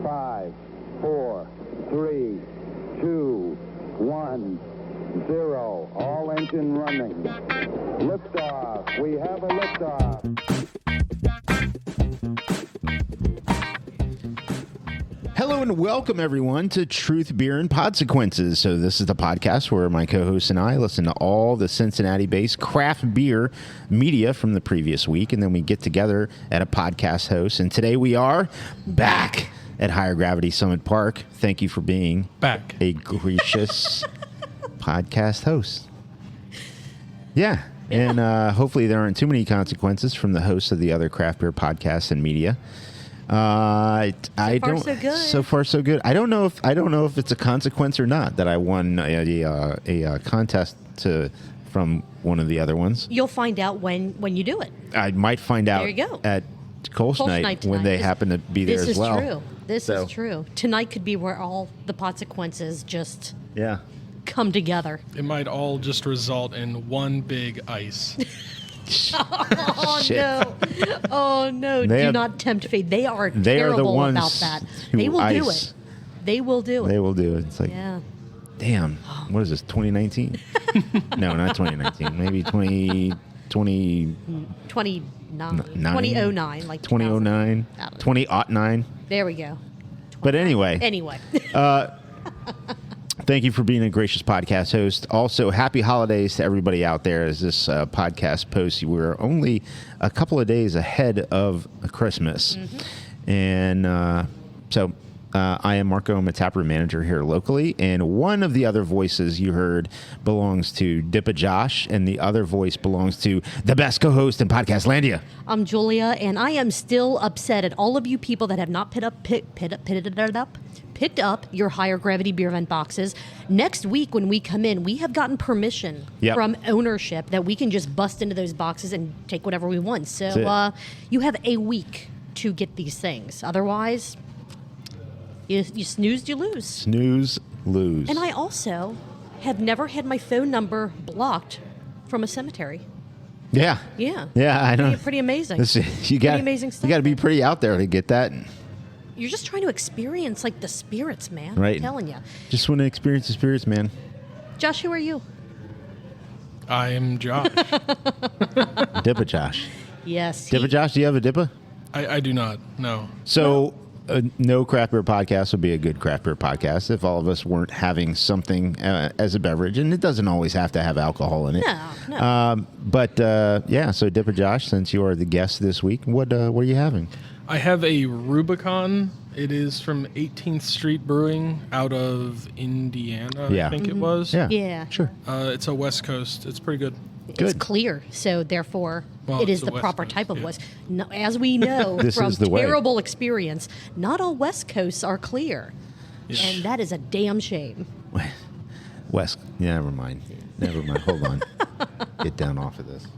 5, 4, 3, 2, 1, 0. All engine running. Liftoff. We have a liftoff. Hello and welcome, everyone, to Truth, Beer, and Podsequences. So this is the podcast where my co-hosts and I listen to all the Cincinnati-based craft beer media from the previous week, and then we get together at a podcast host. And today we are back at Higher Gravity Summit Park. Thank you for being back a gracious podcast host. Yeah, and hopefully there aren't too many consequences from the hosts of the other craft beer podcasts and media. So far, so good. I don't know if it's a consequence or not that I won a contest from one of the other ones. You'll find out when you do it. I might find out. There you go. At Kölsch night when they happen to be there as well. This is true. Tonight could be where all the consequences just come together. It might all just result in one big ice. Oh, shit. no. Oh, no. Do not tempt fate. They are terrible about that. They will do it. They will do it. They will do it. It's like, damn, what is this, 2019? No, not 2019. Maybe 2009. 2009. Like 2009. 2009. There we go. But anyway. Thank you for being a gracious podcast host. Also, happy holidays to everybody out there. As this podcast posts, we're only a couple of days ahead of Christmas. Mm-hmm. And so I am Marco. I'm a taproom manager here locally. And one of the other voices you heard belongs to DIPA Josh, and the other voice belongs to the best co-host in Podcastlandia. I'm Julia, and I am still upset at all of you people that have not picked up your Higher Gravity beer vent boxes. Next week when we come in, we have gotten permission from ownership that we can just bust into those boxes and take whatever we want. So you have a week to get these things. Otherwise, you snooze, you lose. Snooze, lose. And I also have never had my phone number blocked from a cemetery. Yeah, I know. Pretty amazing. Amazing stuff. You got to be pretty out there to get that. You're just trying to experience, like, the spirits, man. Right. I'm telling you. Just want to experience the spirits, man. Josh, who are you? I am Josh. DIPA Josh. Yes. DIPA Josh, do you have a DIPA? I do not, no. So no craft beer podcast would be a good craft beer podcast if all of us weren't having something as a beverage. And it doesn't always have to have alcohol in it. No. So DIPA Josh, since you are the guest this week, what are you having? I have a Rubicon. It is from 18th Street Brewing out of Indiana, I think it was. Yeah. Sure. It's a West Coast. It's pretty good. It's clear, so therefore it is the proper type of West. No, as we know from terrible experience, not all West Coasts are clear. Yeah. And that is a damn shame. Never mind. Hold on. Get down off of this.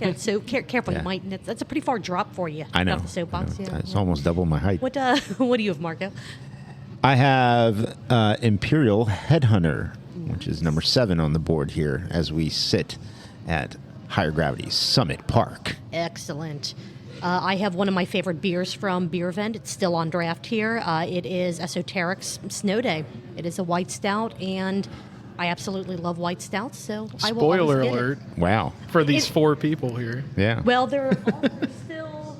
Yeah, so careful. You might. That's a pretty far drop for you. I know. Off the soapbox. I know. It's almost double my height. What do you have, Marco? I have Imperial Headhunter, which is number 7 on the board here as we sit at Higher Gravity Summit Park. Excellent. I have one of my favorite beers from Beer Vent. It's still on draft here. It is Esoteric's Snow Day. It is a white stout, and I absolutely love white stouts, so I will always Spoiler get alert. it. Wow. For these 4 people here. Yeah. Well, there are still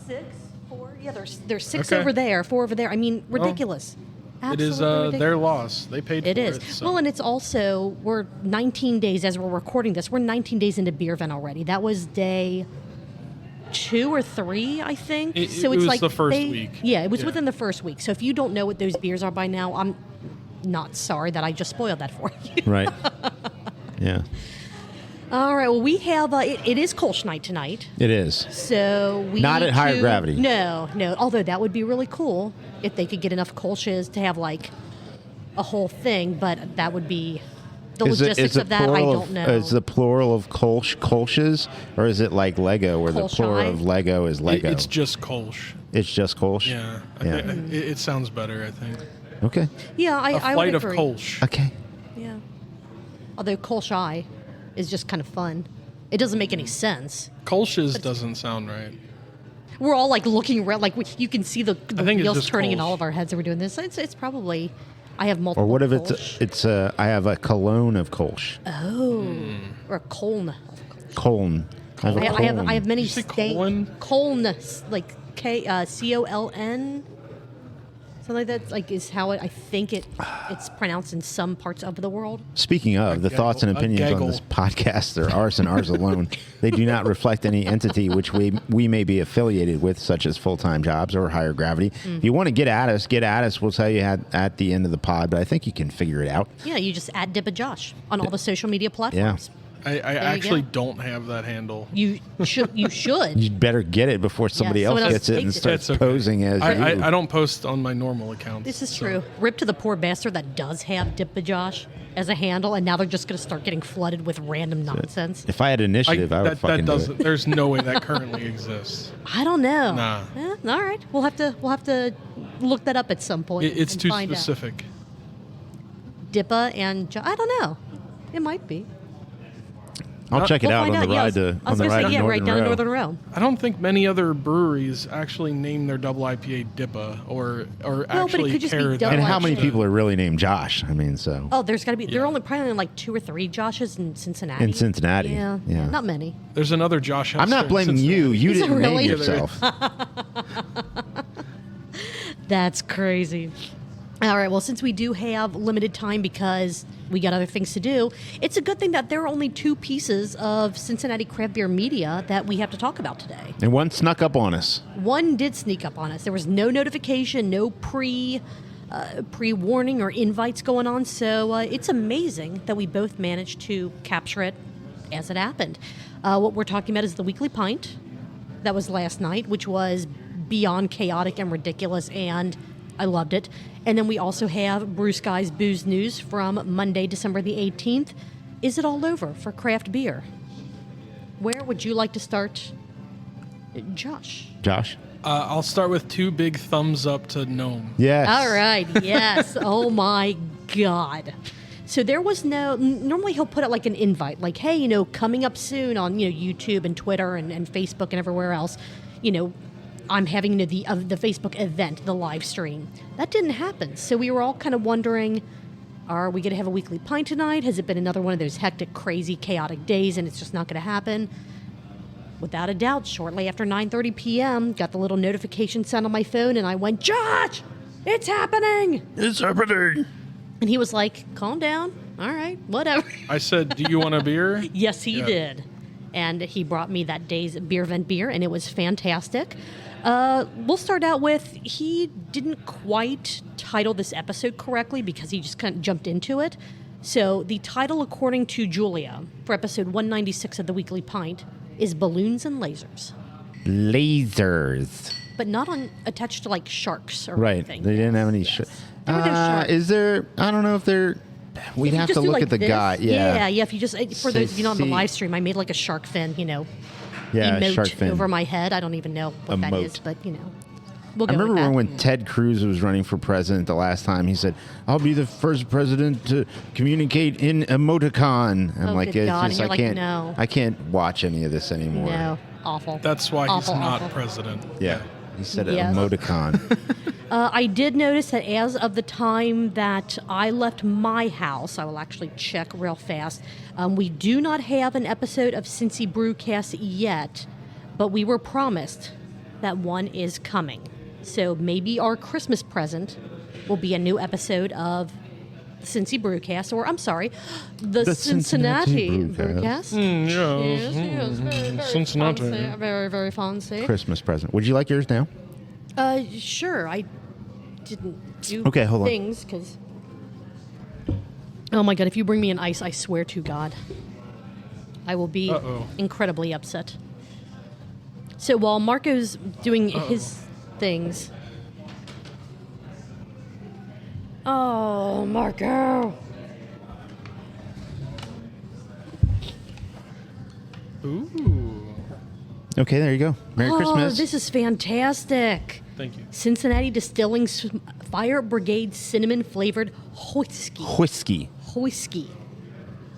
6, 4. Yeah, there's 6 over there, 4 over there. I mean, ridiculous. It is their loss. They paid for it. It is. So. Well, and it's also, we're 19 days, as we're recording this, we're 19 days into Beer Vent already. That was day 2 or 3, I think. It was like the first week. Yeah, it was within the first week. So if you don't know what those beers are by now, I'm not sorry that I just spoiled that for you. Right. Yeah. All right. Well, we have it is Kölsch night tonight. It is. So we not at Higher Gravity. No. Although that would be really cool if they could get enough Kölsches to have like a whole thing, but that would be the logistics of that. I don't know. Is the plural of Kölsches, or is it like Lego, where the plural of Lego is Lego? It's just Kölsch. It's just Kölsch. Yeah. It sounds better, I think. Okay. Yeah, I would agree. A flight of Kölsch. Okay. Yeah. Although Kölsch is just kind of fun. It doesn't make any sense. Kölsch's doesn't sound right. We're all like looking around, like you can see the wheels turning in Kölsch. all of our heads that we're doing this. It's probably. I have multiple. Or what if Kölsch. it's I have a cologne of Kölsch. Oh, or a Köln. Köln. I have many Did you say Köln? Köln, like Koln. Something like that, like is how I think it's pronounced in some parts of the world. Speaking of, the thoughts and opinions on this podcast are ours and ours alone. They do not reflect any entity which we may be affiliated with, such as full-time jobs or higher gravity. If you want to get at us. We'll tell you at the end of the pod, but I think you can figure it out. Yeah, you just add DIPA Josh on all the social media platforms. Yeah. I actually don't have that handle. You should. You'd better get it before somebody else gets it and starts posing as you. I don't post on my normal accounts. This is true. Rip to the poor bastard that does have DIPA Josh as a handle, and now they're just going to start getting flooded with random nonsense. If I had initiative, I would fucking do it. There's no way that currently exists. I don't know. Nah. All right, we'll have to look that up at some point. It's and too find specific. Out. DIPA and I don't know. It might be. I'll check it out on the ride I was going to say, right down to Northern Row. I don't think many other breweries actually name their double IPA DIPA or actually could just be pair double And that. how many IPA. people are really named Josh? I mean, so. Oh, there's got to be. There are only probably like 2 or 3 Joshes in Cincinnati. In Cincinnati, Yeah. yeah. Not many. There's another Josh Hester I'm not in blaming Cincinnati. you. You Is it didn't really? name yourself. That's crazy. All right, well, since we do have limited time because we got other things to do, it's a good thing that there are only 2 pieces of Cincinnati craft beer media that we have to talk about today. And one snuck up on us. One did sneak up on us. There was no notification, no pre-warning or invites going on, so it's amazing that we both managed to capture it as it happened. What we're talking about is the Weekly Pint. That was last night, which was beyond chaotic and ridiculous, and I loved it. And then we also have Brew Skies Booze news from Monday, December the 18th. Is it all over for craft beer? Where would you like to start, Josh? Josh? I'll start with 2 big thumbs up to Gnome. Yes. All right, yes. Oh, my God. So there was normally he'll put out like an invite, like, hey, coming up soon on, YouTube and Twitter and Facebook and everywhere else, I'm having the Facebook event, the live stream. That didn't happen. So we were all kind of wondering, are we going to have a Weekly Pint tonight? Has it been another one of those hectic, crazy, chaotic days and it's just not going to happen? Without a doubt, shortly after 9:30 p.m., got the little notification sound on my phone and I went, Josh, it's happening. It's happening. And he was like, calm down. All right, whatever. I said, do you want a beer? Yes, he did. And he brought me that day's beer event beer, and it was fantastic. We'll start out with, he didn't quite title this episode correctly because he just kind of jumped into it. So the title, according to Julia, for episode 196 of the Weekly Pint, is Balloons and Lasers. Lasers. But not attached to like sharks or Right. anything. They didn't have any Yes. shit. There were no sharks. Is there? I don't know if there. We'd If you have just to do look like at the this, guy. Yeah. If you just, for those of you not on the See- live stream, I made like a shark fin, Yeah, emote shark fin. over my head. I don't even know what that Emote. is, but we'll go I remember with that. when Ted Cruz was running for president the last time. He said, "I'll be the first president to communicate in emoticon." I'm Oh, like, good it's God. just, And I you're can't, like, no. I can't watch any of this anymore. No, awful. That's why he's Awful, not awful. president. Yeah, he said Yes. emoticon. I did notice that as of the time that I left my house, I will actually check real fast. We do not have an episode of Cincy Brewcast yet, but we were promised that one is coming. So maybe our Christmas present will be a new episode of Cincy Brewcast, or I'm sorry, the Cincinnati Brewcast. Brewcast. Yes. Yes, very, very Cincinnati. fancy, very, very fancy. Christmas present. Would you like yours now? Sure. I didn't do Okay, hold on. things because. Oh my God! If you bring me an ice, I swear to God, I will be incredibly upset. So while Marco's doing his things. Oh, Marco! Ooh. Okay, there you go. Merry Oh, Christmas. this is fantastic. Thank you. Cincinnati Distilling's Fire Brigade cinnamon flavored whiskey. Whiskey. Whiskey.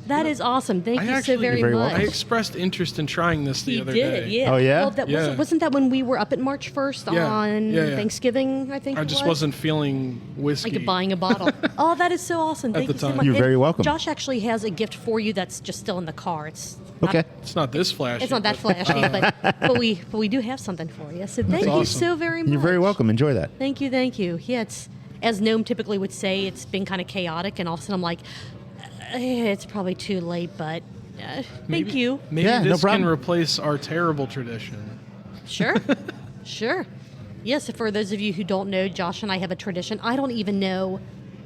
That is awesome. Thank you so very very much. welcome. I expressed interest in trying this the other day. Yeah. Oh, yeah? Well, wasn't that when we were up at March 1st on Thanksgiving, I think I just wasn't feeling whiskey. like buying a bottle. Oh, that is so awesome. Thank the you so time. much. You're And very welcome. Josh actually has a gift for you that's just still in the car. It's Okay. It's not this flashy. It's not that but- flashy, but we do have something for you. So thank you awesome. so very much. You're very welcome. Enjoy that. Thank you. Yeah, it's as Gnome typically would say, it's been kind of chaotic, and all of a sudden I'm like, it's probably too late, but thank you. Maybe Yeah, no this can problem. replace our terrible tradition. Sure, sure. Yes, for those of you who don't know, Josh and I have a tradition. I don't even know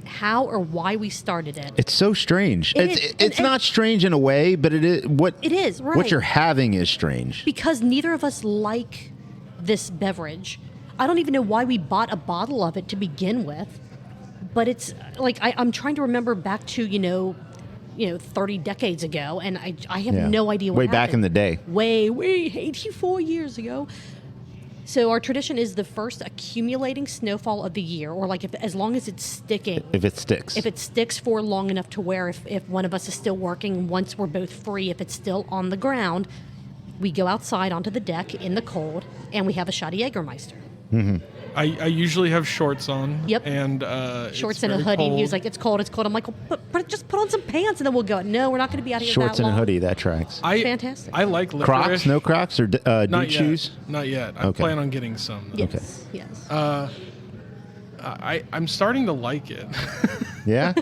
how or why we started it. It's so strange. It is, It's and- not strange in a way, but it is what It is, right. What you're having is strange. Because neither of us like this beverage. I don't even know why we bought a bottle of it to begin with. But it's like I'm trying to remember back to 30 decades ago, and I have Yeah. no idea what Way happened. back in the day. Way 84 years ago. So our tradition is the first accumulating snowfall of the year, or like as long as it's sticking. If it sticks. If it sticks for long enough to where if one of us is still working, once we're both free, if it's still on the ground, we go outside onto the deck in the cold, and we have a shot of Jägermeister. I usually have shorts on. Yep. And Shorts it's and a very hoodie. And he was cold. like, it's cold. I'm like, well, just put on some pants, and then we'll go. No, we're not going to be out of here Shorts that and a long. hoodie, that tracks. Fantastic. I like licorice. Crocs? No Crocs or Not dude yet. shoes? Not yet. I Okay. plan on getting some. though. Yes, yes. I'm starting to like it. Yeah?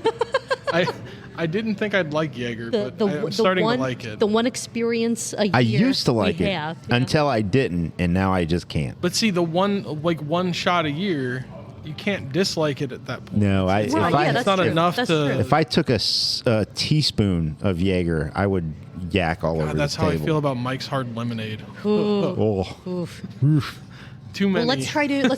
I didn't think I'd like Jaeger, but I'm starting to like it. The one experience a year I used to we like it have, yeah. until I didn't, and now I just can't. But see, the one shot a year, you can't dislike it at that point. No, Right, It's yeah, not, that's it's not true. enough That's to. true. If I took a teaspoon of Jaeger, I would yak all over God, that's the how table. I feel about Mike's Hard Lemonade. Oh. Oof. Too many. Well, let's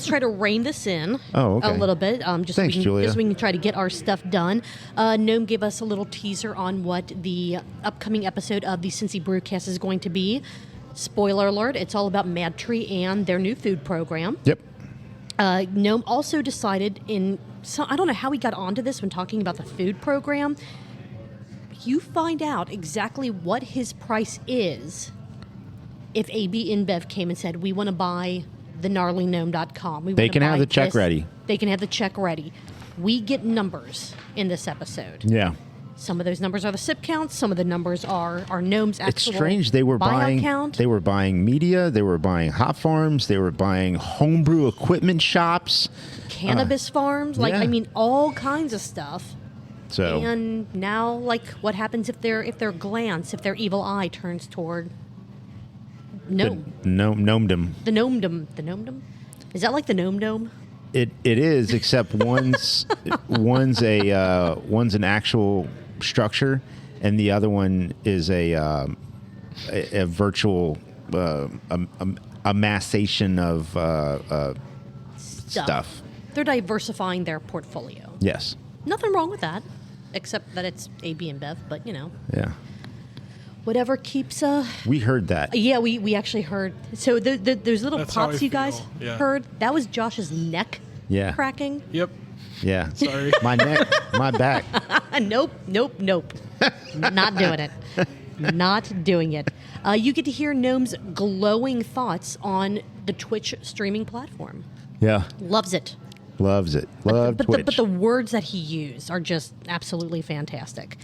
try to rein this in Oh, okay. a little bit. Just Thanks, so we can, Julia. just so we can try to get our stuff done. Gnome gave us a little teaser on what the upcoming episode of the Cincy Brewcast is going to be. Spoiler alert: it's all about MadTree and their new food program. Yep. Gnome also decided I don't know how he got onto this when talking about the food program. You find out exactly what his price is if AB InBev came and said, we want to buy the gnarlygnome.com. They can have the check ready. They can have the check ready. We get numbers in this episode. Yeah. Some of those numbers are the sip counts. Some of the numbers are Gnome's actual It's strange. They were buyout buying. count. They were buying media. They were buying hop farms. They were buying homebrew equipment shops. cannabis farms. Like, yeah. I mean, all kinds of stuff. So And now, like, what happens if their glance, if their evil eye turns toward gnome? gnomedom. The gnomedom. Is that like the gnome dome? It is, except one's an actual structure, and the other one is a virtual amassation of stuff. They're diversifying their portfolio. Yes. Nothing wrong with that, except that it's AB and Bev. But Yeah. whatever keeps. We heard that. Yeah, we actually heard. So those little That's how pops I you guys feel, yeah. heard, that was Josh's neck Yeah. cracking. Yep. Yeah. Sorry. My neck, my back. Nope. Not doing it. Not doing it. You get to hear Gnome's glowing thoughts on the Twitch streaming platform. Yeah. Loves it. Loves it. Love Twitch. But the words that he used are just absolutely fantastic.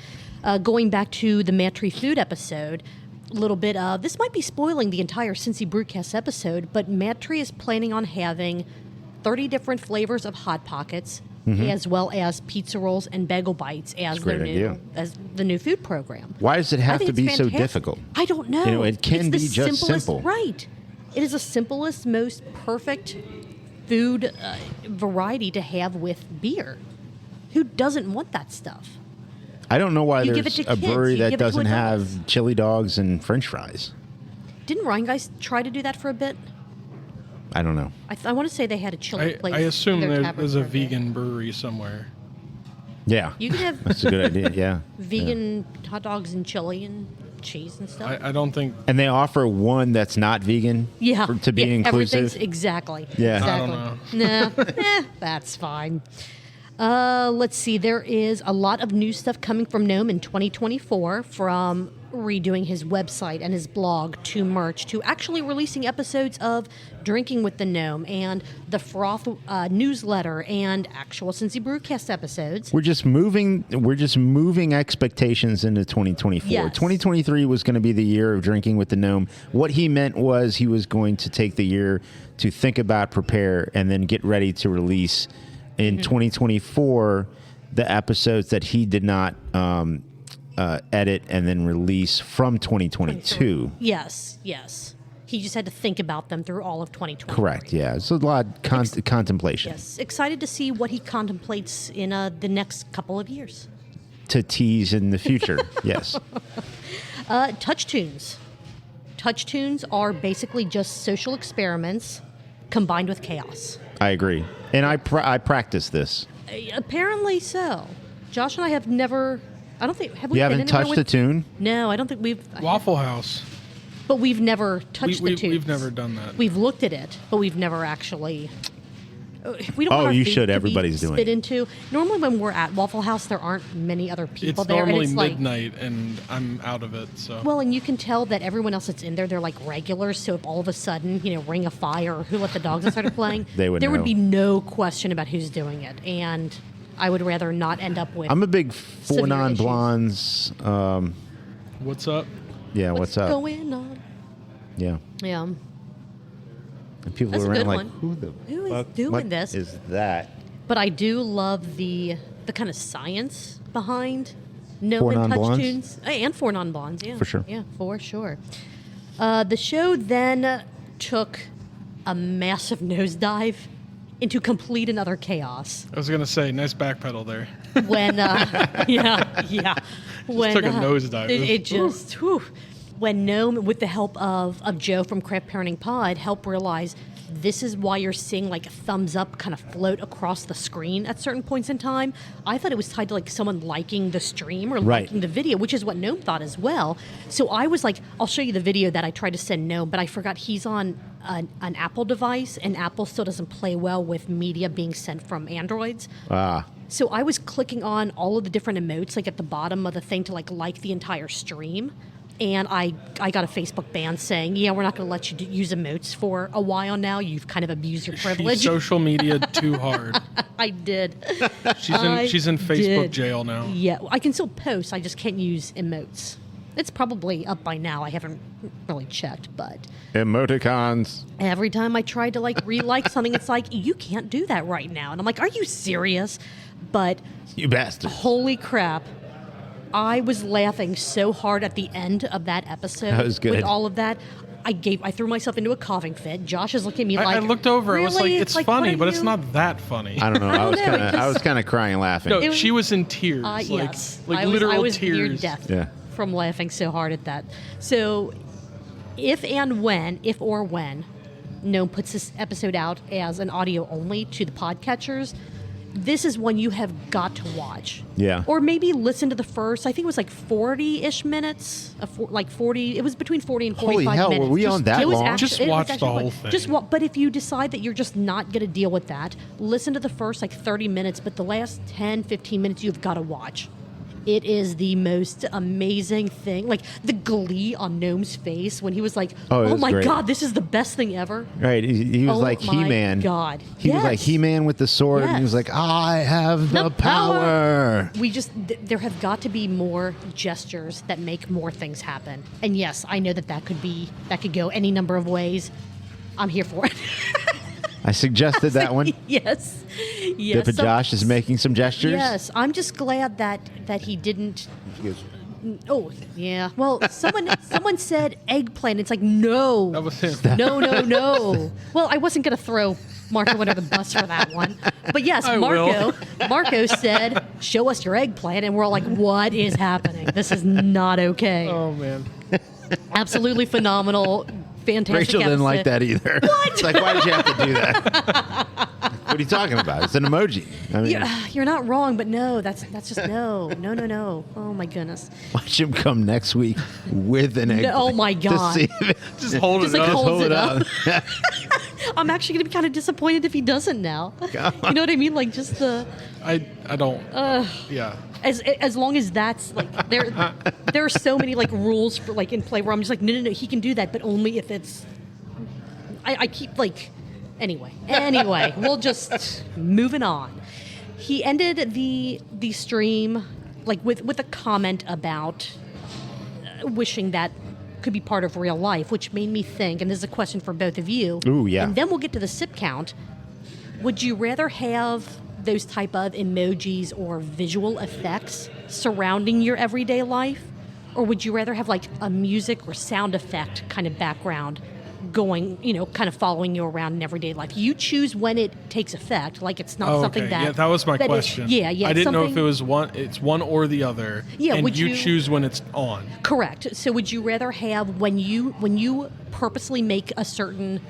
Going back to the MadTree food episode, a little bit of this might be spoiling the entire Cincy Brewcast episode, but MadTree is planning on having 30 different flavors of Hot Pockets, as well as pizza rolls and bagel bites as great their idea. as the new food program. Why does it I have think to it's be so fantastic. difficult? I don't know. It can It's be the just simplest- simple. Right. It is the simplest, most perfect food variety to have with beer. Who doesn't want that stuff? I don't know why You give there's it to a kids, brewery you that give it to doesn't adults. have chili dogs and French fries. Didn't Ryan guys try to do that for a bit? I don't know. I want to say they had a chili place. I assume in their tavern there's for a bit. vegan brewery somewhere. Yeah. You can have That's a good idea. Yeah. vegan hot dogs and chili and cheese and stuff. I don't think. And they offer one that's not vegan Yeah, to be inclusive. Everything's exactly. Yeah. exactly. I No, that's fine. Let's see. There is a lot of new stuff coming from Gnome in 2024, from redoing his website and his blog to merch to actually releasing episodes of Drinking with the Gnome and the Froth newsletter and actual Cincy Brewcast episodes. We're just moving expectations into 2024. Yes. 2023 was going to be the year of Drinking with the Gnome. What he meant was he was going to take the year to think about, prepare, and then get ready to release in 2024 the episodes that he did not edit and then release from 2022. Yes. He just had to think about them through all of 2020. Correct, yeah. It's a lot of contemplation. Yes. Excited to see what he contemplates in the next couple of years. To tease in the future, yes. Touch tunes. Touch tunes are basically just social experiments combined with chaos. I agree. And I practice this. Apparently so. Josh and I have never... I don't think... Have we You been haven't anywhere touched with, a tune? No, I don't think we've... Waffle House. But we've never touched the tunes. We've never done that. We've looked at it, but we've never actually... We don't want our you feet should. to be Everybody's doing spit it. Into. Normally when we're at Waffle House, there aren't many other people It's there. normally and it's midnight, and I'm out of it. So Well, and you can tell that everyone else that's in there, they're like regulars. So if all of a sudden, Ring of Fire or Who Let the Dogs Out started playing, They would there know. would be no question about who's doing it. And I would rather not end up with... I'm a big Four severe Non-Blondes. what's up? Yeah, what's up? going on? Yeah. Yeah. And people That's a were around good like, one. who is fuck- doing what this? is that? But I do love the kind of science behind Gnome Four and Touch Non-Blondes? Tunes. And Four Non-Blondes, yeah. For sure. Yeah, for sure. The show then took a massive nosedive into complete and utter chaos. I was gonna say, nice backpedal there. When, yeah. When, took a nosedive. It just, whew. When Gnome, with the help of Joe from Craft Parenting Pod, helped realize this is why you're seeing like a thumbs up kind of float across the screen at certain points in time. I thought it was tied to like someone liking the stream or Right. liking the video, which is what Gnome thought as well. So I was like, I'll show you the video that I tried to send Gnome, but I forgot he's on an Apple device, and Apple still doesn't play well with media being sent from Androids. So I was clicking on all of the different emotes, like at the bottom of the thing to like the entire stream. And I got a Facebook ban saying, yeah, we're not going to let you use emotes for a while now. You've kind of abused your privilege. She's social media too hard. I did. She's in Facebook did. jail now. Yeah, I can still post. I just can't use emotes. It's probably up by now. I haven't really checked, but Emoticons. every time I tried to like re-like something, it's like, you can't do that right now. And I'm like, are you serious? But You bastard. holy crap. I was laughing so hard at the end of that episode. That was good. With all of that. I threw myself into a coughing fit. Josh is looking at me like, I looked over. Really? I was like, it's like, funny, what but are it's you- not that funny. I don't know. I don't know, I was kind of crying laughing. No, It was- she was in tears. Yes. Like I literal was near tears. death Yeah. from laughing so hard at that. So if or when Gnome puts this episode out as an audio only to the podcatchers, this is one you have got to watch. Yeah. Or maybe listen to the first, I think it was like 40-ish minutes. Like 40, it was between 40 and 45 Holy hell, minutes. were we on that It was long? Just it was watch the actually whole fun. thing. But if you decide that you're just not going to deal with that, listen to the first like 30 minutes, but the last 10, 15 minutes you've got to watch. It is the most amazing thing. Like the glee on Gnome's face when he was like, Oh, it oh was my great. God, this is the best thing ever. Right. He was Oh like my He-Man. God. He was like Yes. He-Man with the sword, and he was Yes. like, I have the power. We just, there have got to be more gestures that make more things happen. And yes, I know that could go any number of ways. I'm here for it. I suggested that one. Yes. DIPA Josh is making some gestures. Yes, I'm just glad that he didn't. Oh yeah. Well, someone said eggplant. It's like no. That was him. No. Well, I wasn't gonna throw Marco under the bus for that one, but yes, I Marco said, "Show us your eggplant," and we're all like, "What is happening? This is not okay." Oh man. Absolutely phenomenal, fantastic. Rachel didn't like episode. that either. What? It's like, why did you have to do that? What are you talking about? It's an emoji. I mean, You're not wrong, but no, that's just no. Oh my goodness. watch him come next week with an egg. Oh my God. To see if it, Just hold Just it like up. hold hold it it up. up. I'm actually going to be kind of disappointed if he doesn't now. You know what I mean? Like just the. I don't. Yeah. As long as that's like there are so many like rules for like in play where I'm just like no he can do that, but only if it's. I keep like. Anyway, we'll just moving on. He ended the stream like with a comment about wishing that could be part of real life, which made me think, and this is a question for both of you. Ooh, yeah. And then we'll get to the sip count. Would you rather have those type of emojis or visual effects surrounding your everyday life? Or would you rather have like a music or sound effect kind of background going, kind of following you around in everyday life? You choose when it takes effect. Like it's not something okay. that... Yeah, that was my question. Yeah. I didn't know if it was it's one or the other. Yeah, and would you choose when it's on. Correct. So would you rather have when you purposely make a certain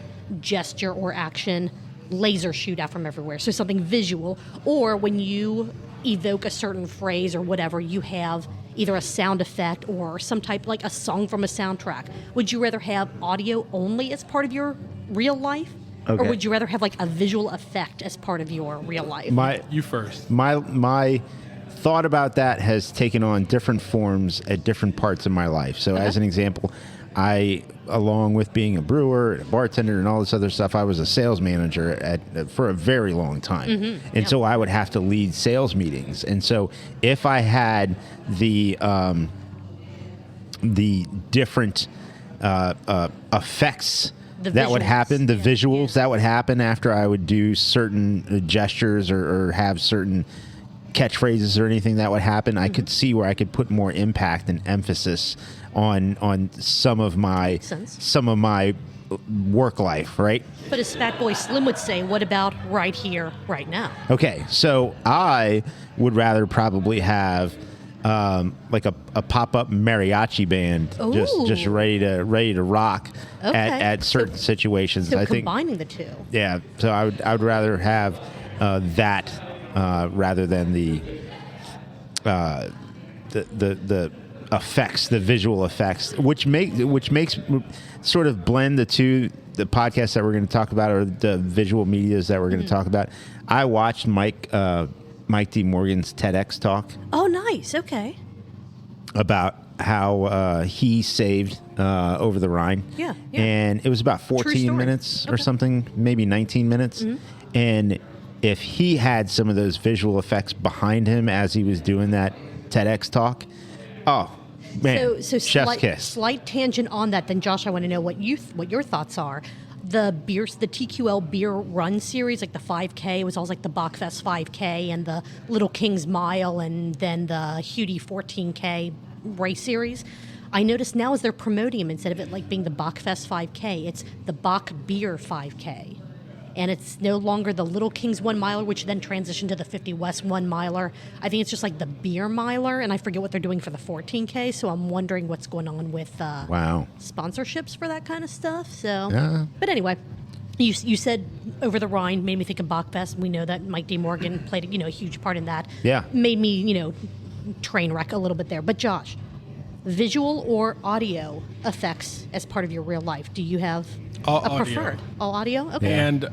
gesture or action, laser shoot out from everywhere, so something visual, or when you evoke a certain phrase or whatever, you have either a sound effect or some type, like a song from a soundtrack? Would you rather have audio only as part of your real life? Okay. Or would you rather have like a visual effect as part of your real life? You first. My thought about that has taken on different forms at different parts of my life. So as an example, I, along with being a brewer, a bartender, and all this other stuff, I was a sales manager for a very long time. And so I would have to lead sales meetings. And so if I had the different effects that would happen, the visuals that would happen after I would do certain gestures or have certain catchphrases or anything that would happen, I could see where I could put more impact and emphasis on some of my work life, right? But as Fatboy Slim would say, what about right here, right now? Okay, so I would rather probably have like a pop-up mariachi band just ready to rock at certain situations. So I think combining the two. Yeah, so I would rather have that rather than the effects, the visual effects, which makes sort of blend the two, the podcasts that we're going to talk about or the visual medias that we're going to talk about. I watched Mike D. Morgan's TEDx talk. Oh, nice. Okay. About how he saved Over the Rhine. Yeah. And it was about 14 minutes or something, maybe 19 minutes. And if he had some of those visual effects behind him as he was doing that TEDx talk, oh, man, so chef's kiss. Slight tangent on that, then Josh, I want to know what your thoughts are. The TQL beer run series, like the 5K, it was always like the Bachfest 5K and the Little King's Mile and then the Hudie 14K race series. I noticed now as they're promoting them, instead of it like being the Bachfest 5K, it's the Bach Beer 5K. And it's no longer the Little King's 1 miler, which then transitioned to the 50 West 1 miler. I think it's just like the beer miler, and I forget what they're doing for the 14K. So I'm wondering what's going on with sponsorships for that kind of stuff. So, but anyway, you said Over the Rhine made me think of Bachfest. We know that Mike D. Morgan played a huge part in that. Yeah, made me train wreck a little bit there. But Josh, visual or audio effects as part of your real life? Do you have a preferred? All audio? Okay. And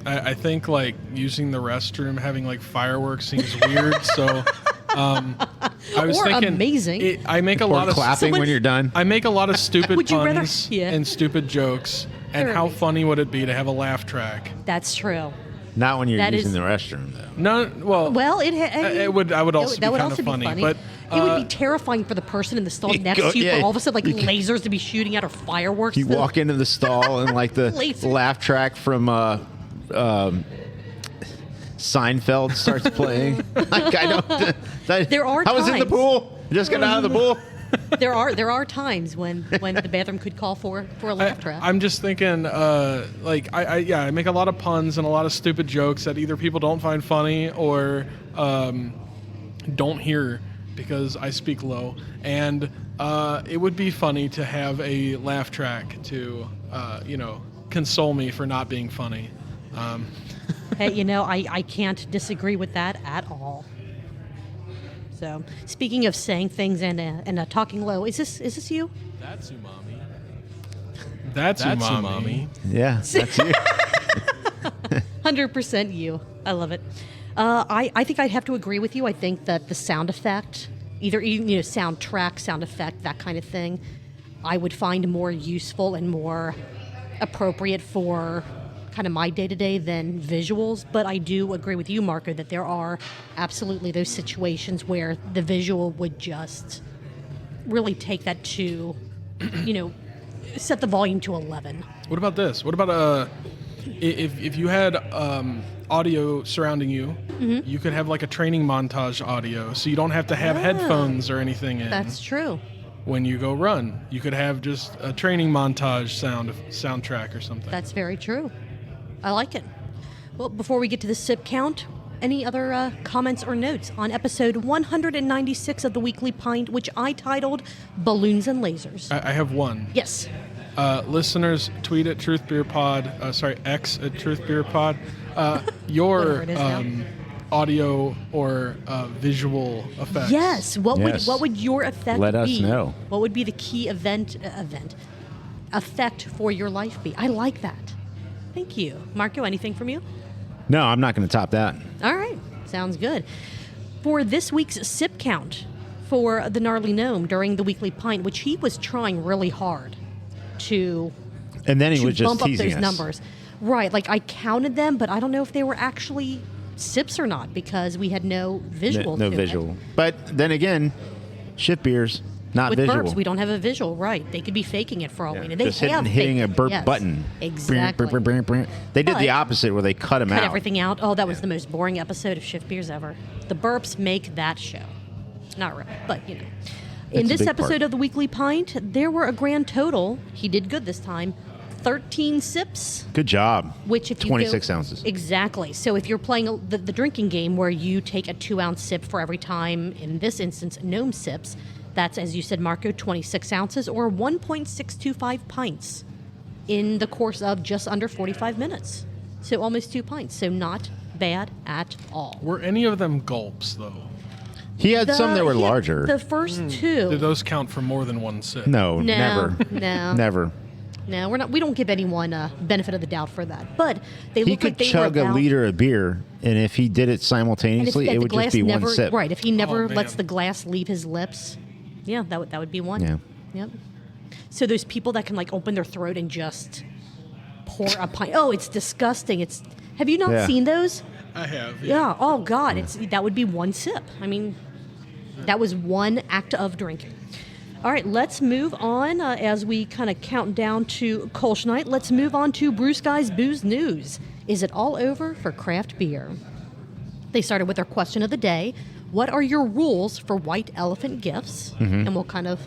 I think like using the restroom, having like fireworks seems weird. So I was thinking amazing. I make a lot of clapping when you're done. I make a lot of stupid puns yeah. and stupid jokes. And how funny would it be to have a laugh track? That's true. Not when you're using the restroom, though. No, well, it would also be kind of funny. But it would be terrifying for the person in the stall next to you for all of a sudden like lasers to be shooting out or fireworks. You walk into the stall and like the laugh track from Seinfeld starts playing. Like there are I was in the pool. Just got out of the pool. There are times when the bathroom could call for a laugh track. I'm just thinking, I make a lot of puns and a lot of stupid jokes that either people don't find funny or don't hear because I speak low. And it would be funny to have a laugh track to, console me for not being funny. Hey, I can't disagree with that at all. So, speaking of saying things and talking low, is this you? That's umami. That's umami. Yeah, that's you. 100% you. I love it. I think I'd have to agree with you. I think that the sound effect, either soundtrack, sound effect, that kind of thing, I would find more useful and more appropriate for kind of my day-to-day than visuals. But I do agree with you, Marco, that there are absolutely those situations where the visual would just really take that to, set the volume to 11. What about this? What about if you had audio surrounding you, you could have like a training montage audio, so you don't have to have headphones or anything in. That's true. When you go run, you could have just a training montage soundtrack or something. That's very true. I like it. Well, before we get to the sip count, any other comments or notes on episode 196 of the Weekly Pint, which I titled Balloons and Lasers? I have one. Yes. Listeners, tweet at Truth Beer Pod. X at Truth Beer Pod. Your audio or visual effects. Yes. What would your effect be? Let us know. What would be the key effect for your life be? I like that. Thank you. Marco, anything from you? No, I'm not going to top that. All right. Sounds good. For this week's sip count for the Gnarly Gnome during the Weekly Pint, which he was trying really hard to And then he was just bump up teasing those us. numbers. Right. Like I counted them, but I don't know if they were actually sips or not because we had no visual. No to visual. it. But then again, shift beers, not With visual. burps, we don't have a visual, right? They could be faking it for all we know. They just have hitting a faked it, burp yes. button. Exactly. They did the But- opposite where they cut them Cut out. everything out. Oh, that was the most boring episode of Shift Beers ever. The burps make that show. Not really, but In That's a this big episode part. of the Weekly Pint, there were a grand total, he did good this time, 13 sips. Good job. Which if you 26 go, ounces. Exactly. So if you're playing the drinking game where you take a 2-ounce sip for every time, in this instance, Gnome sips, that's, as you said, Marco, 26 ounces or 1.625 pints in the course of just under 45 minutes. So almost 2 pints. So not bad at all. Were any of them gulps, though? He had some that were he had larger. The first two. Did those count for more than one sip? No, never. No. Never. No, we're not. We don't give anyone benefit of the doubt for that. But they He look could like they chug were a about, liter of beer, and if he did it and if simultaneously, the it would just glass be never, one sip. Right. If he never Oh, lets man. the glass leave his lips, yeah, that would be one. Yeah. Yep. So those people that can like open their throat and just pour a pint. Oh, it's disgusting. Have you not Yeah. seen those? I have. Yeah. Oh God, that would be one sip. I mean, that was one act of drinking. All right, let's move on as we kind of count down to Kölsch night. Let's move on to Brew Skies Booze news. Is it all over for craft beer? They started with their question of the day. What are your rules for white elephant gifts? And we'll kind of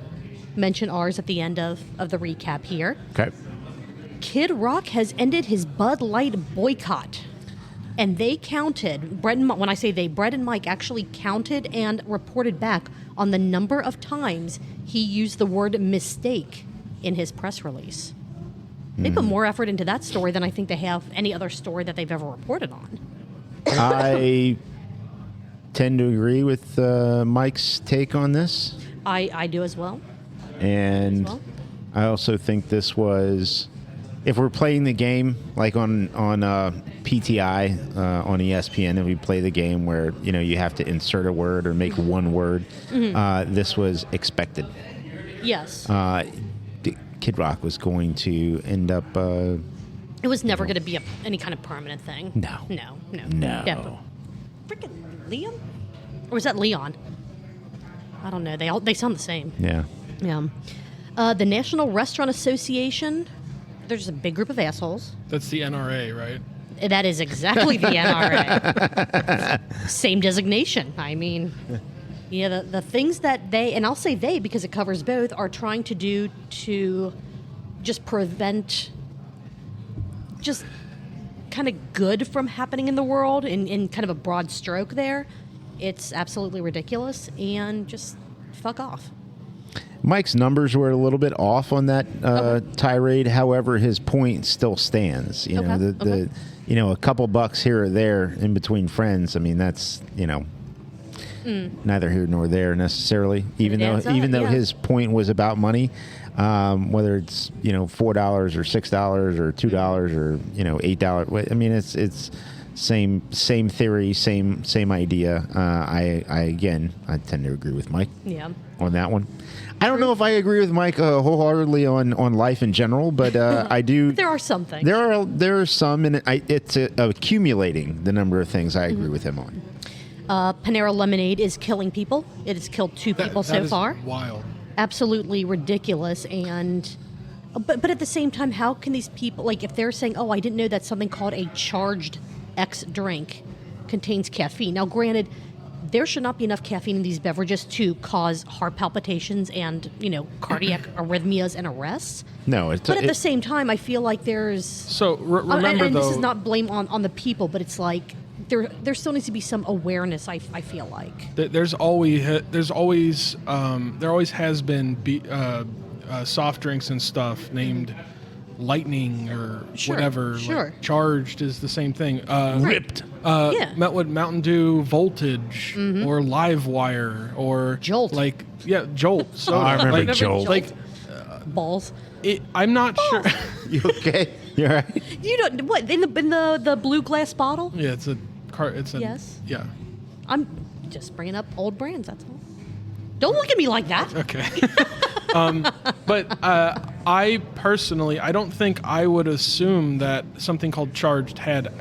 mention ours at the end of the recap here. Okay. Kid Rock has ended his Bud Light boycott. And they counted, when I say they, Bret and Mike actually counted and reported back on the number of times he used the word mistake in his press release. They put more effort into that story than I think they have any other story that they've ever reported on. I tend to agree with Mike's take on this. I do as well. And As well. I also think this was, if we're playing the game like on PTI on ESPN, and we play the game where you have to insert a word or make one word, this was expected. Yes. Kid Rock was going to end up. It was never going to be any kind of permanent thing. No. No. No. Freaking Liam? Or was that Leon? I don't know. They sound the same. Yeah. Yeah. The National Restaurant Association, they're just a big group of assholes. That's the NRA, right? That is exactly the NRA. Same designation. I mean, yeah, the things that they, and I'll say they because it covers both, are trying to do to just prevent just kind of good from happening in the world in kind of a broad stroke there. It's absolutely ridiculous and just fuck off. Mike's numbers were a little bit off on that tirade. However, his point still stands. A couple bucks here or there in between friends. I mean, that's neither here nor there necessarily. Even though his point was about money, whether it's $4 or $6 or $2 or $8. I mean, it's same theory, same idea. I tend to agree with Mike. Yeah. On that one. I don't know if I agree with Mike wholeheartedly on life in general, but I do. There are some things. There are some, and it's accumulating the number of things I agree with him on. Panera Lemonade is killing people. It has killed 2 people so far. Wild. Absolutely ridiculous. And but at the same time, how can these people, like, if they're saying, "Oh, I didn't know that something called a charged X drink contains caffeine." Now, granted, there should not be enough caffeine in these beverages to cause heart palpitations and, cardiac arrhythmias and arrests. No, but at the same time, I feel like there's... So remember, and though... this is not blame on the people, but it's like there still needs to be some awareness, I feel like. There always has been soft drinks and stuff named... Lightning or whatever. Sure. Like charged is the same thing. Ripped. Met with Mountain Dew Voltage or Live Wire or Jolt. Jolt. So I remember Jolt. Balls. I'm not sure. You okay? You all right? You don't what in the blue glass bottle? Yeah, it's a Yes. Yeah. I'm just bringing up old brands. That's all. Don't look at me like that. Okay. But I personally, I don't think I would assume that something called charged had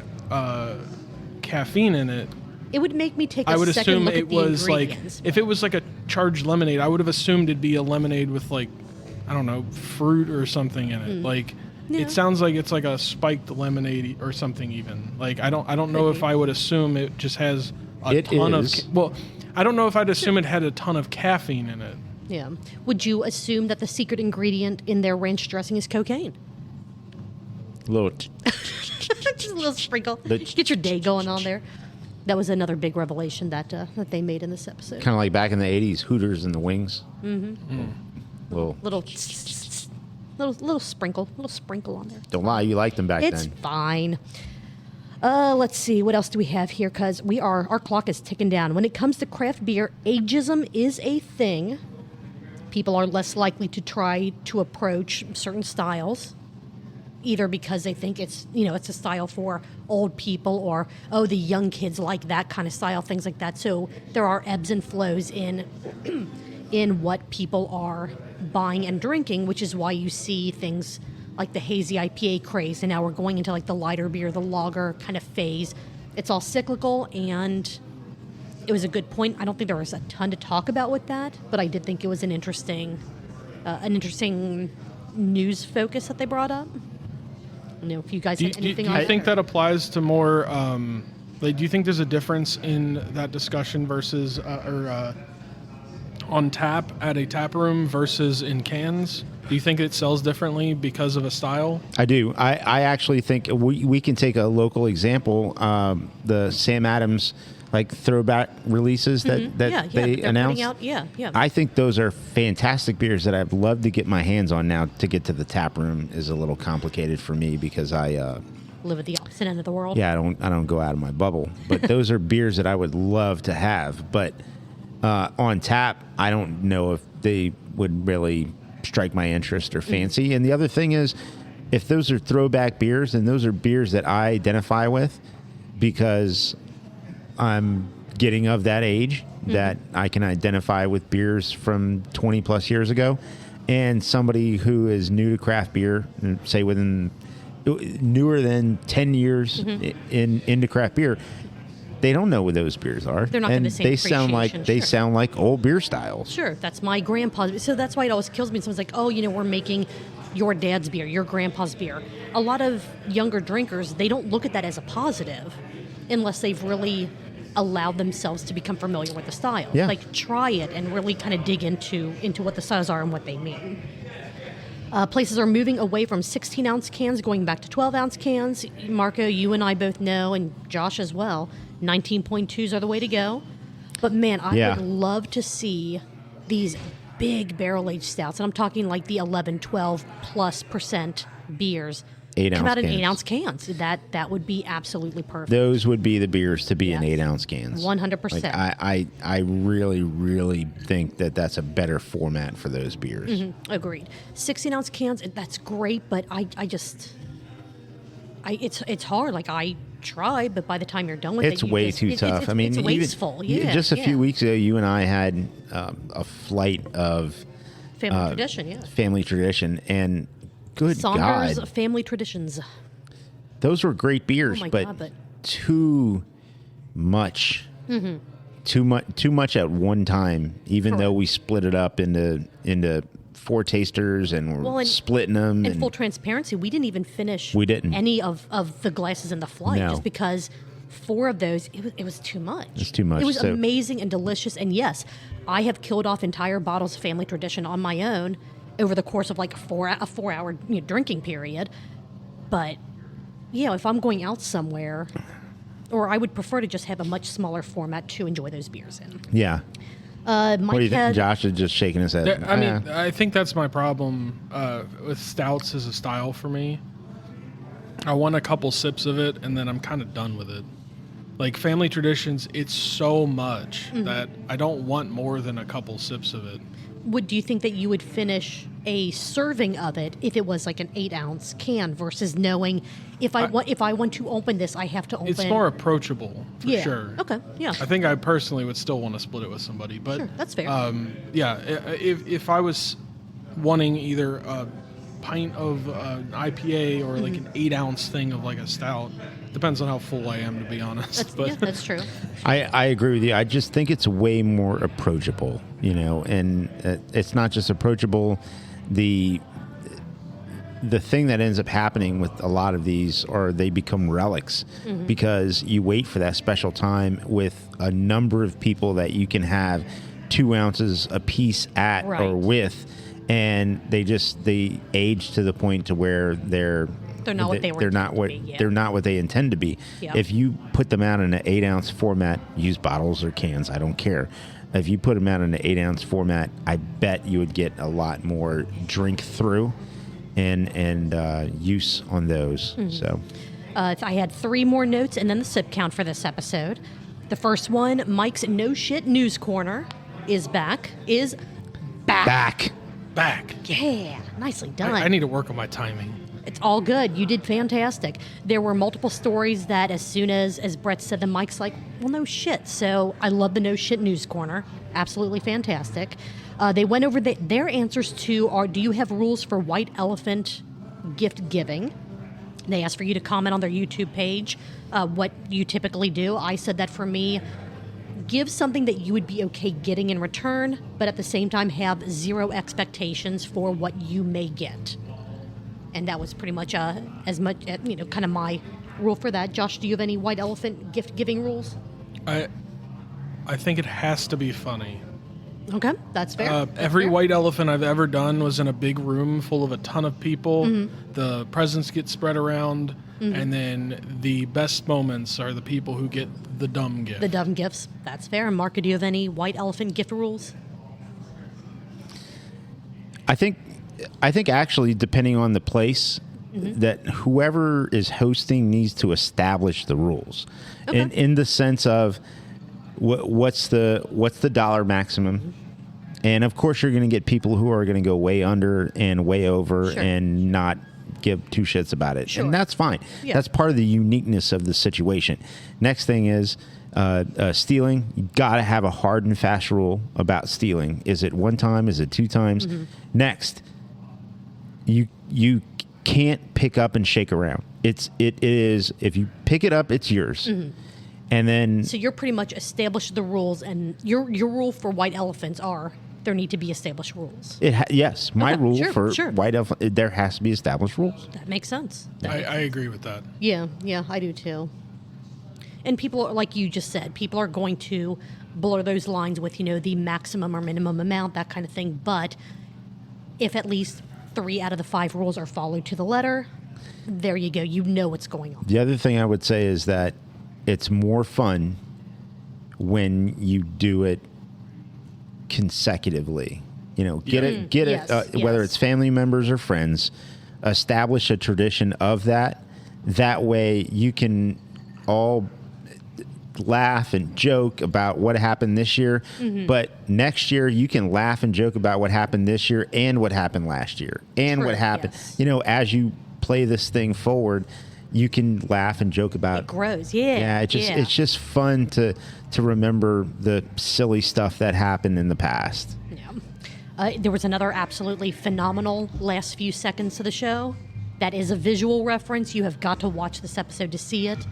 caffeine in it. It would make me take I would second assume look it at the was like, ingredients. if it was like a charged lemonade, I would have assumed it'd be a lemonade with like, I don't know, fruit or something in it. Like, Yeah. it sounds like it's like a spiked lemonade or something even. Like, I don't know if I would assume it just has a ton of... Well, I don't know if I'd assume it had a ton of caffeine in it. Yeah. Would you assume that the secret ingredient in their ranch dressing is cocaine? Just a little sprinkle. Get your day going on there. That was another big revelation that they made in this episode. Kind of like back in the 80s, Hooters and the Wings. Little sprinkle on there. Don't lie, you liked them back It's then. fine. Let's see. What else do we have here? Because our clock is ticking down. When it comes to craft beer, ageism is a thing. People are less likely to try to approach certain styles, either because they think it's a style for old people, or the young kids like that kind of style, things like that. So there are ebbs and flows in what people are buying and drinking, which is why you see things like the hazy IPA craze, and now we're going into like the lighter beer, the lager kind of phase. It's all cyclical, and it was a good point. I don't think there was a ton to talk about with that, but I did think it was an interesting news focus that they brought up. I don't know if you guys had anything on that. Do you think that applies to more... do you think there's a difference in that discussion versus... on tap at a tap room versus in cans? Do you think it sells differently because of a style? I do. I actually think we can take a local example. The Sam Adams throwback releases that they announced. I think those are fantastic beers that I'd love to get my hands on. Now, to get to the tap room is a little complicated for me because I live at the opposite end of the world. Yeah, I don't go out of my bubble. But those are beers that I would love to have. But on tap, I don't know if they would really strike my interest or fancy. And the other thing is, if those are throwback beers, then those are beers that I identify with because I'm getting of that age that I can identify with beers from 20 plus years ago. And somebody who is new to craft beer, say within newer than 10 years into craft beer, they don't know what those beers are. They're not going to the same they sound like old beer styles. Sure, that's my grandpa's. So that's why it always kills me. Someone's like, we're making your dad's beer, your grandpa's beer. A lot of younger drinkers, they don't look at that as a positive unless they've really allowed themselves to become familiar with the style. Yeah. Like, try it and really kind of dig into what the styles are and what they mean. Places are moving away from 16-ounce cans, going back to 12-ounce cans. Marco, you and I both know, and Josh as well, 19.2s are the way to go. But man, I would love to see these big barrel-aged stouts, and I'm talking like the 11, 12 plus % beers, 8 come ounce out in cans. 8 ounce cans. That would be absolutely perfect. Those would be the beers to be in Yes. 8 ounce cans. 100%. Like I really, really think that that's a better format for those beers. Agreed. 16 ounce cans, that's great, but it's hard. Like, I try, but by the time you're done with It's it, way too tough. I mean, it's wasteful. just a few weeks ago, you and I had a flight of Family tradition, yeah. Family tradition, and good Saunders God, family traditions. those were great beers, Oh my but, God, but too much. Too much at one time. Even though we split it up into 4 tasters and we're splitting them. In full transparency, we didn't even finish. We didn't. Any of the glasses in the flight, just because 4 of those, it was too much. It's too much. It was amazing and delicious. And yes, I have killed off entire bottles of family tradition on my own over the course of like a 4-hour drinking period. But if I'm going out somewhere, or I would prefer to just have a much smaller format to enjoy those beers in. Yeah. Mike What do you think? Josh is just shaking his head. I mean, I think that's my problem with stouts as a style for me. I want a couple sips of it, and then I'm kind of done with it. Like family traditions, it's so much that I don't want more than a couple sips of it. Do you think that you would finish a serving of it if it was like an 8 ounce can versus knowing if I want to open this, I have to open? It's more approachable, for sure. Okay. Yeah. I think I personally would still want to split it with somebody, but Sure, that's fair. If I was wanting either a pint of an IPA or like an 8 ounce thing of like a stout, depends on how full I am, to be honest. That's true. I agree with you. I just think it's way more approachable, and it's not just approachable. The thing that ends up happening with a lot of these are they become relics because you wait for that special time with a number of people that you can have 2 ounces a piece at or with, and they age to the point to where they're not what they intend to be. Yeah. If you put them out in an 8 ounce format, use bottles or cans, I don't care. If you put them out in an 8 ounce format, I bet you would get a lot more drink through and use on those. So I had 3 more notes and then the sip count for this episode. The first one, Mike's No Shit News Corner is back. Back. Yeah, nicely done. I need to work on my timing. It's all good. You did fantastic. There were multiple stories that as soon as Brett said them, Mike's like, well, no shit. So I love the No Shit News Corner. Absolutely fantastic. They went over their answers to do you have rules for white elephant gift giving? They asked for you to comment on their YouTube page what you typically do. I said that for me, give something that you would be okay getting in return, but at the same time have 0 expectations for what you may get. And that was pretty much as much, kind of my rule for that. Josh, do you have any white elephant gift giving rules? I think it has to be funny. Okay, that's fair. Every white elephant I've ever done was in a big room full of a ton of people. The presents get spread around, and then the best moments are the people who get the dumb gift. The dumb gifts. That's fair. And Mark, do you have any white elephant gift rules? I think actually, depending on the place, that whoever is hosting needs to establish the rules, in the sense of what's the dollar maximum, and of course you're going to get people who are going to go way under and way over and not give 2 shits about it, and that's fine. Yeah. That's part of the uniqueness of the situation. Next thing is stealing. You got to have a hard and fast rule about stealing. Is it 1 time? Is it 2 times? Next. You can't pick up and shake around. It is if you pick it up, it's yours. And then so you're pretty much established the rules, and your rule for white elephants are there need to be established rules. Yes, my rule for sure. white elephant, there has to be established rules. That makes sense. I agree with that. Yeah, I do too. And people are, like you just said, people are going to blur those lines with the maximum or minimum amount, that kind of thing. But if at least 3 out of the 5 rules are followed to the letter, there you go. You know what's going on. The other thing I would say is that it's more fun when you do it consecutively. Get it, Yes, whether it's family members or friends. establish a tradition of that. That way you can all laugh and joke about what happened this year, but next year you can laugh and joke about what happened this year and what happened last year and what happened. Yes. You know, as you play this thing forward, you can laugh and joke about It grows, yeah. It's just fun to remember the silly stuff that happened in the past. Yeah. There was another absolutely phenomenal last few seconds of the show. That is a visual reference. You have got to watch this episode to see it.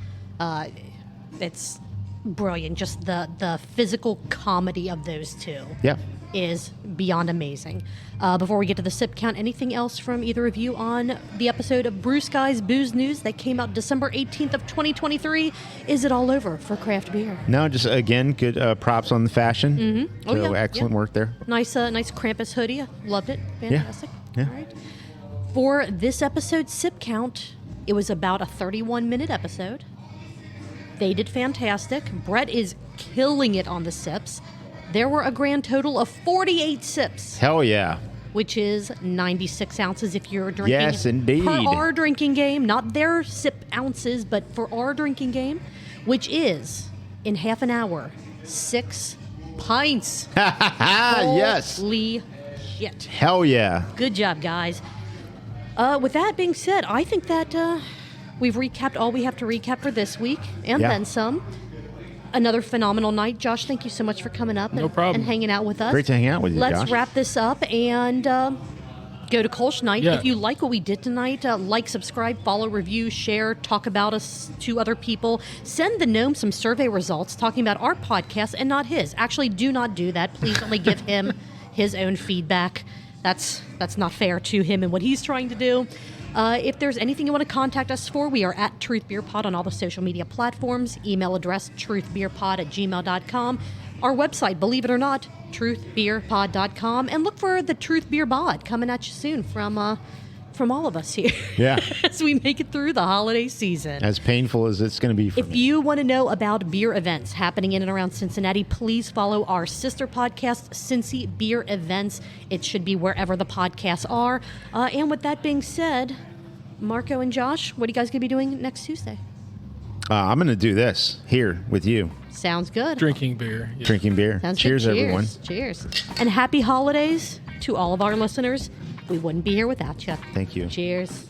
It's brilliant. Just the physical comedy of those two is beyond amazing. Before we get to the sip count, anything else from either of you on the episode of Brew Skies Booze News that came out December 18th of 2023? Is it all over for craft beer? No, just again, good props on the fashion. So excellent work there. Nice Krampus hoodie. Loved it. Fantastic. Yeah. All right. For this episode's sip count, it was about a 31-minute episode. They did fantastic. Bret is killing it on the sips. There were a grand total of 48 sips. Hell yeah. Which is 96 ounces if you're drinking. Yes, indeed. For our drinking game, not their sip ounces, but for our drinking game, which is, in half an hour, 6 pints. Yes. Holy shit. Hell yeah. Good job, guys. With that being said, I think that we've recapped all we have to recap for this week, and then some. Another phenomenal night. Josh, thank you so much for coming up and hanging out with us. Great to hang out with you, Let's Josh. wrap this up and go to Kölsch night. Yeah. If you like what we did tonight, like, subscribe, follow, review, share, talk about us to other people. Send the gnome some survey results talking about our podcast and not his. Actually, do not do that. Please only give him his own feedback. That's not fair to him and what he's trying to do. If there's anything you want to contact us for, we are at Truth Beer Pod on all the social media platforms. Email address, truthbeerpod@gmail.com. Our website, believe it or not, truthbeerpod.com. And look for the Truth Beer Bod coming at you soon from all of us here. Yeah. As we make it through the holiday season. As painful as it's going to be for If me. you want to know about beer events happening in and around Cincinnati, please follow our sister podcast, Cincy Beer Events. It should be wherever the podcasts are. And with that being said, Marco and Josh, what are you guys going to be doing next Tuesday? I'm going to do this here with you. Sounds good. Drinking beer. Yeah. Drinking beer. Sounds Cheers, good. everyone. Cheers. And happy holidays to all of our listeners. We wouldn't be here without you. Thank you. Cheers.